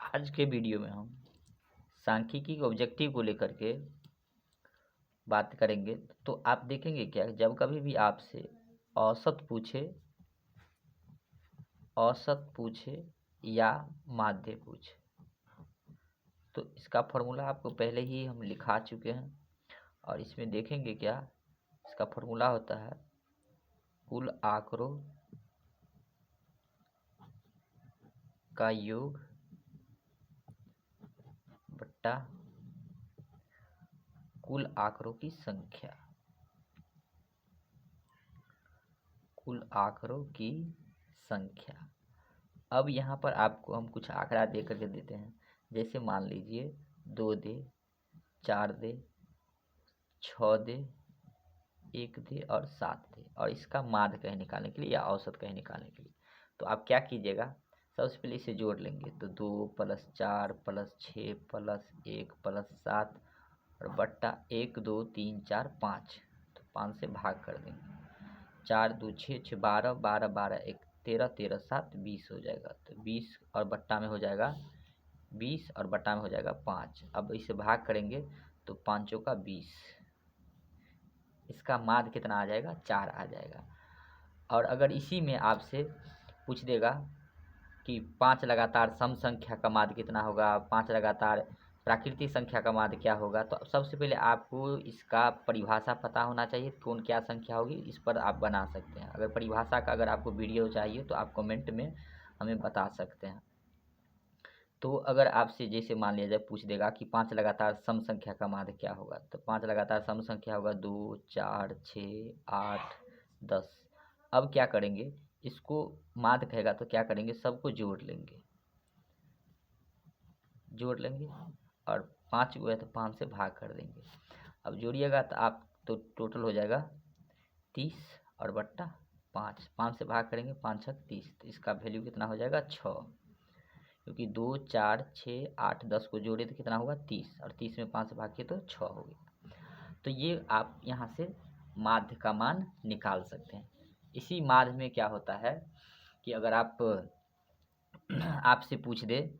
आज के वीडियो में हम सांख्यिकी के ऑब्जेक्टिव को लेकर के बात करेंगे। तो आप देखेंगे क्या, जब कभी भी आपसे औसत पूछे या माध्य पूछे तो इसका फॉर्मूला आपको पहले ही हम लिखा चुके हैं। और इसमें देखेंगे क्या, इसका फॉर्मूला होता है कुल आंकड़ों का योग बट्टा कुल आंकड़ों की संख्या। कुल आंकड़ों की संख्या। अब यहाँ पर आपको हम कुछ आंकड़ा दे करके देते हैं। जैसे मान लीजिए 2 दे, 4 दे, 6 दे, 1 दे और 7 दे, और इसका माध्य कहीं निकालने के लिए या औसत कहीं निकालने के लिए तो आप क्या कीजिएगा, सबसे पहले इसे जोड़ लेंगे। तो 2 + 4 + 6 + 1 + 7 और बट्टा 1 2 3 4 5। तो 5 से भाग कर देंगे। 4 2 6 6 12 12 12 1 13 13 7 20 हो जाएगा। तो 20 और बट्टा में हो जाएगा 20 और बट्टा में हो जाएगा 5। अब इसे भाग करेंगे तो 5 का 20। इसका माध्य कितना आ जाएगा, 4 आ जाएगा। और अगर इसी में आपसे पूछ देगा कि 5 लगातार सम संख्या का माध्य कितना होगा, 5 लगातार प्राकृतिक संख्या का माध्य क्या होगा, तो सबसे पहले आपको इसका परिभाषा पता होना चाहिए। कौन क्या संख्या होगी, इस पर आप बना सकते हैं। अगर परिभाषा का अगर आपको वीडियो चाहिए तो आप कमेंट में हमें बता सकते हैं। तो अगर आपसे जैसे मान लिया जाए पूछ देगा कि 5 लगातार सम संख्या का माध्य क्या होगा, तो 5 लगातार सम संख्या होगा 2 4 6 8 10। अब क्या करेंगे, इसको माध्य कहेगा तो क्या करेंगे, सबको जोड़ लेंगे और 5 को है तो 5 से भाग कर देंगे। अब जोड़िएगा तो आप तो टोटल हो जाएगा 30 और बट्टा 5। 5 से भाग करेंगे 5 6 30। तो इसका वैल्यू कितना हो जाएगा, 6। क्योंकि 2 4 6 8 10 को जोड़े तो कितना होगा 30, और 30 में 5 से भाग किए तो 6 हो गया। तो ये आप यहाँ से माध्य का मान निकाल सकते हैं। इसी माध्य में क्या होता है कि अगर आप आपसे पूछ दे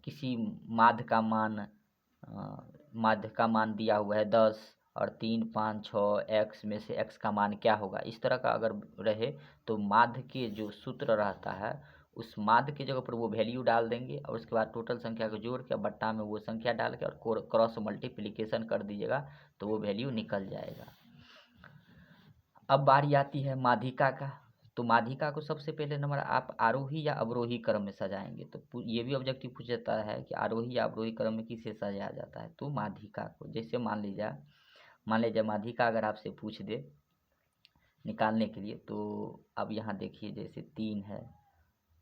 किसी माध्य का मान दिया हुआ है 10 और 3 5 6 x में से x का मान क्या होगा, इस तरह का अगर रहे तो माध्य के जो सूत्र रहता है उस माध्य की जगह पर वो वैल्यू डाल देंगे और उसके बाद टोटल संख्या को जोड़ के बट्टा में वो संख्या डाल के और क्रॉस मल्टीप्लिकेशन कर दीजिएगा तो वो वैल्यू निकल जाएगा। अब बारी आती है माध्यिका का। तो माध्यिका को सबसे पहले नंबर आप आरोही या अवरोही क्रम में सजाएंगे। तो ये भी ऑब्जेक्टिव पूछ जाता है कि आरोही या अवरोही क्रम में किसे सजाया जाता है। तो माध्यिका को जैसे मान लीजिए माध्यिका अगर आपसे पूछ दे निकालने के लिए, तो अब यहाँ देखिए जैसे 3 है,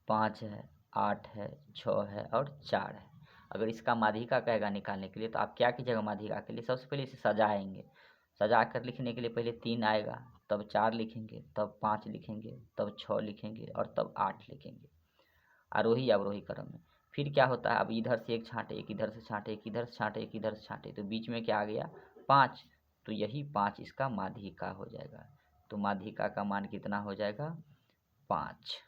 5 है, 8 है, 6 है और 4 है। अगर इसका माध्यिका कहेगा निकालने के लिए तो आप क्या कीजिएगा, माध्यिका के लिए सबसे पहले इसे सजाएंगे। सजा कर लिखने के लिए पहले 3 आएगा, तब 4 लिखेंगे, तब 5 लिखेंगे, तब 6 लिखेंगे और तब 8 लिखेंगे आरोही अवरोही क्रम में। फिर क्या होता है, अब इधर से एक छांटे, एक इधर से छांटे, एक इधर से छांटे, एक इधर से छांटे, तो बीच में क्या आ गया 5। तो यही 5 इसका माध्यिका हो जाएगा। तो माध्यिका का मान कितना हो जाएगा, 5।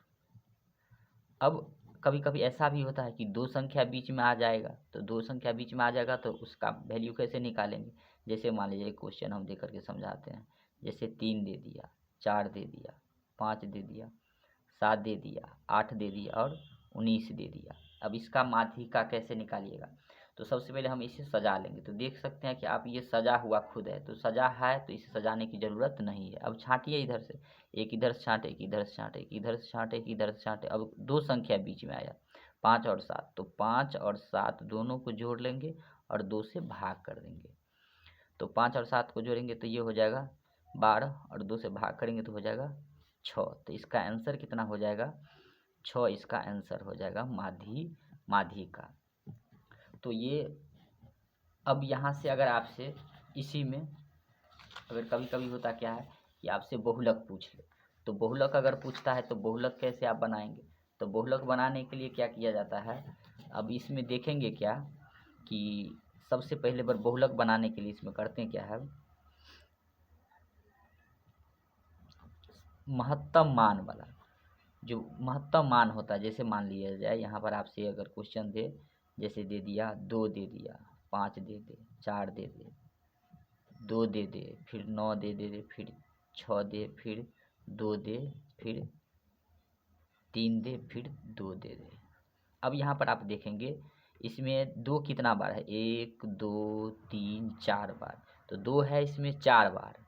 अब कभी कभी ऐसा भी होता है कि 2 संख्या बीच में आ जाएगा, तो 2 संख्या बीच में आ जाएगा तो उसका वैल्यू कैसे निकालेंगे। जैसे मान लीजिए क्वेश्चन हम दे करके समझाते हैं। जैसे 3 दे दिया, 4 दे दिया, 5 दे दिया, 7 दे दिया, 8 दे दिया और 19 दे दिया। अब इसका माध्यिका कैसे निकालिएगा, तो सबसे पहले हम इसे सजा लेंगे। तो देख सकते हैं कि आप ये सजा हुआ खुद है, तो सजा है तो इसे सजाने की ज़रूरत नहीं है। अब छांटिए इधर से, एक इधर से छांटे, एक इधर से छांटे, एक इधर से छांटे, एक इधर से छांटे। अब 2 संख्या बीच में आया 5 और 7, तो 5 और 7 दोनों को जोड़ लेंगे और 2 से भाग कर देंगे। तो 5 और 7 को जोड़ेंगे तो ये हो जाएगा 12 और 2 से भाग करेंगे तो हो जाएगा 6। तो इसका आंसर कितना हो जाएगा, 6 इसका आंसर हो जाएगा माध्यिका। तो ये अब यहाँ से अगर आपसे इसी में अगर कभी कभी होता क्या है कि आपसे बहुलक पूछ ले, तो बहुलक अगर पूछता है तो बहुलक कैसे आप बनाएंगे। तो बहुलक बनाने के लिए क्या किया जाता है, अब इसमें देखेंगे क्या कि सबसे पहले बार बहुलक बनाने के लिए इसमें करते हैं क्या है, महत्तम मान वाला जो महत्तम मान होता है, जैसे मान लिया जाए यहाँ पर आपसे अगर क्वेश्चन दे, जैसे दे दिया 2 दे दिया, 5 दे दे, 4 दे दे, 2 दे दे, फिर 9 दे, फिर 6 दे, फिर 2 दे, फिर 3 दे, फिर 2 दे दे। अब यहाँ पर आप देखेंगे इसमें 2 कितना बार है, 1 2 3 4 बार, तो 2 है इसमें 4 बार,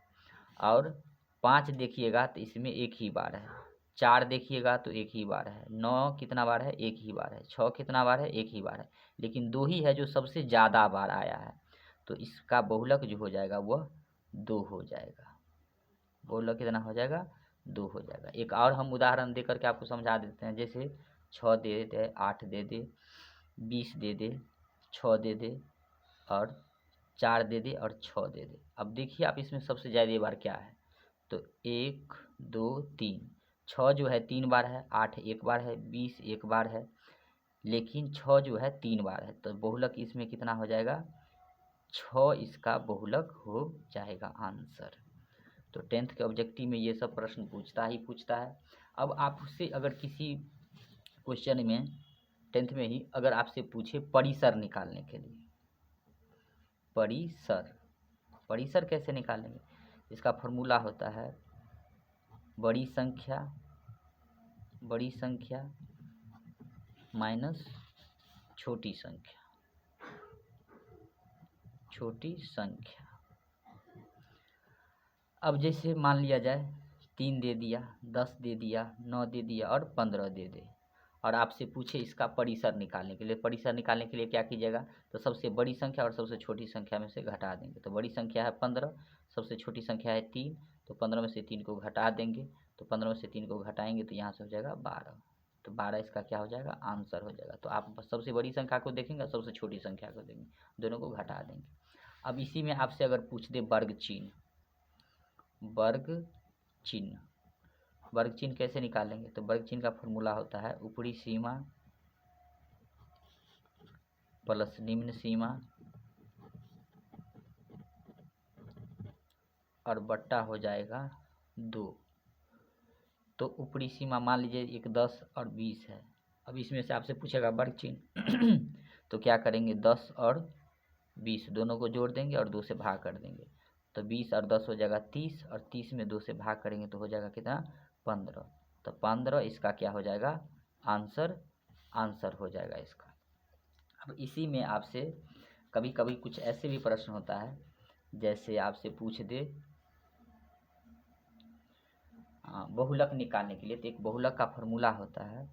और 5 देखिएगा तो इसमें 1 ही बार है, 4 देखिएगा तो 1 ही बार है, 9 कितना बार है, 1 ही बार है, 6 कितना बार है, 1 ही बार है, लेकिन 2 ही है जो सबसे ज़्यादा बार आया है, तो इसका बहुलक जो हो जाएगा वह 2 हो जाएगा। बहुलक कितना हो जाएगा, 2 हो जाएगा। एक और हम उदाहरण दे करके आपको समझा देते हैं, जैसे 6 दे दे, 8 दे दे, 20 दे दे, 6 दे दे, और 4 दे दे, और 6 दे दे। अब देखिए आप इसमें सबसे ज़्यादा बार क्या है, तो 1 2 3, 6 जो है 3 बार है, 8 1 बार है, 20 1 बार है, लेकिन 6 जो है 3 बार है, तो बहुलक इसमें कितना हो जाएगा, 6 इसका बहुलक हो जाएगा आंसर। तो 10th के ऑब्जेक्टिव में ये सब प्रश्न पूछता है। अब आपसे अगर किसी क्वेश्चन में 10th में ही अगर आपसे पूछे परिसर निकालने के लिए, परिसर कैसे निकालेंगे, इसका फॉर्मूला होता है बड़ी संख्या माइनस छोटी संख्या। अब जैसे मान लिया जाए 3 दे दिया, 10 दे दिया, 9 दे दिया, और 15 दे दे, और आपसे पूछे इसका परिसर निकालने के लिए क्या कीजिएगा, तो सबसे बड़ी संख्या और सबसे छोटी संख्या में से घटा देंगे। तो बड़ी संख्या है 15, सबसे छोटी संख्या है 3, तो 15 में से 3 को घटा देंगे, तो 15 में से 3 को घटाएंगे तो यहाँ से हो जाएगा 12, तो 12 इसका क्या हो जाएगा, आंसर हो जाएगा। तो आप सबसे बड़ी संख्या को देखेंगे, सबसे छोटी संख्या को देंगे, दोनों को घटा देंगे। अब इसी में आपसे अगर पूछ दे वर्ग चिन्ह कैसे निकालेंगे, तो वर्ग चिन्ह का फॉर्मूला होता है ऊपरी सीमा प्लस निम्न सीमा और बट्टा हो जाएगा 2। तो ऊपरी सीमा मान लीजिए एक 10 और 20 है, अब इसमें से आपसे पूछेगा वर्ग चिन्ह तो क्या करेंगे, 10 और 20 दोनों को जोड़ देंगे और 2 से भाग कर देंगे, तो 20 और 10 हो जाएगा 30, और 30 में 2 से भाग करेंगे तो हो जाएगा कितना, 15। तो 15 इसका क्या हो जाएगा, आंसर हो जाएगा इसका। अब इसी में आपसे कभी कभी कुछ ऐसे भी प्रश्न होता है, जैसे आपसे पूछ दे बहुलक निकालने के लिए, तो एक बहुलक का फॉर्मूला होता है,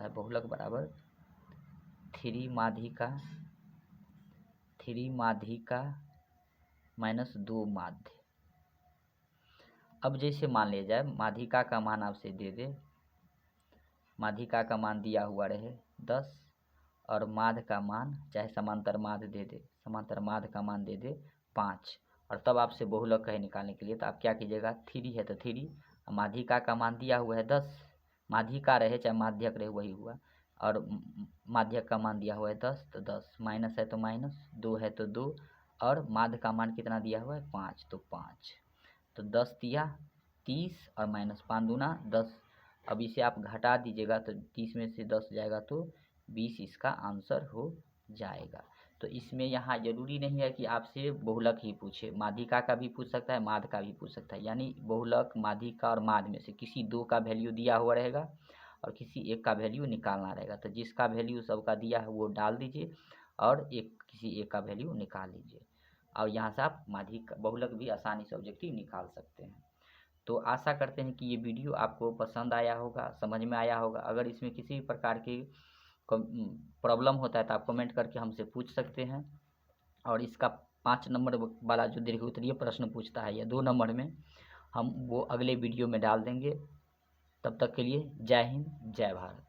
बहुलक बराबर 3 माध्यिका माइनस 2 माध्य। अब जैसे मान लिया जाए माध्यिका का मान आपसे दे दे, माध्यिका का मान दिया हुआ रहे 10, और माध्य का मान चाहे समांतर माध्य दे दे, समांतर माध्य का मान दे दे 5, और तब आपसे बहुलक कहे निकालने के लिए, तो आप क्या कीजिएगा, 3 है तो 3, माध्यिका का मान दिया हुआ है 10, माध्यिका रहे चाहे माध्यक रहे वही हुआ, और माध्यक का मान दिया हुआ है 10, तो 10 माइनस है तो माइनस, 2 है तो 2, और माध्य का मान कितना दिया हुआ है 5, तो 5, तो 10 दिया 30 और माइनस 5 दूना 10। अब इसे आप घटा दीजिएगा तो 30 में से 10 जाएगा तो 20 इसका आंसर हो जाएगा। तो इसमें यहाँ जरूरी नहीं है कि आपसे बहुलक ही पूछे, माध्यिका का भी पूछ सकता है, माध्य का भी पूछ सकता है, यानी बहुलक माध्यिका और माध्य में से किसी 2 का वैल्यू दिया हुआ रहेगा और किसी एक का वैल्यू निकालना रहेगा, तो जिसका वैल्यू सबका दिया है वो डाल दीजिए और किसी एक का वैल्यू निकाल लीजिए, और यहाँ से आप माध्यिका बहुलक भी आसानी से ऑब्जेक्टिव निकाल सकते हैं। तो आशा करते हैं कि ये वीडियो आपको पसंद आया होगा, समझ में आया होगा। अगर इसमें किसी भी प्रकार की प्रॉब्लम होता है तो आप कमेंट करके हमसे पूछ सकते हैं, और इसका 5 नंबर वाला जो दीर्घोत्तरीय प्रश्न पूछता है या 2 नंबर में, हम वो अगले वीडियो में डाल देंगे। तब तक के लिए जय हिंद, जय भारत।